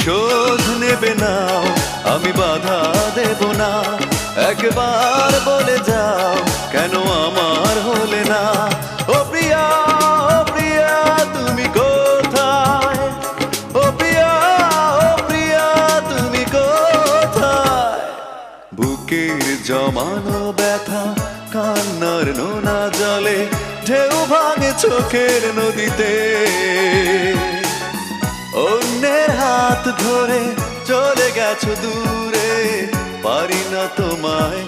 প্রতিশোধ নেবে না, আমি বাধা দেব না। একবার বলে যাও কেন আমার হলে না। ও প্রিয়া, ও প্রিয়া তুমি কোথায়? ও প্রিয়া, ও প্রিয়া তুমি কোথায়? বুকের জমানো ব্যথা কান্নার নোনা জলে ঢেউ ভাঙে চোখের নদীতে। অন্যের হাত ধরে চলে গেছো দূরে, পারি না তোমায়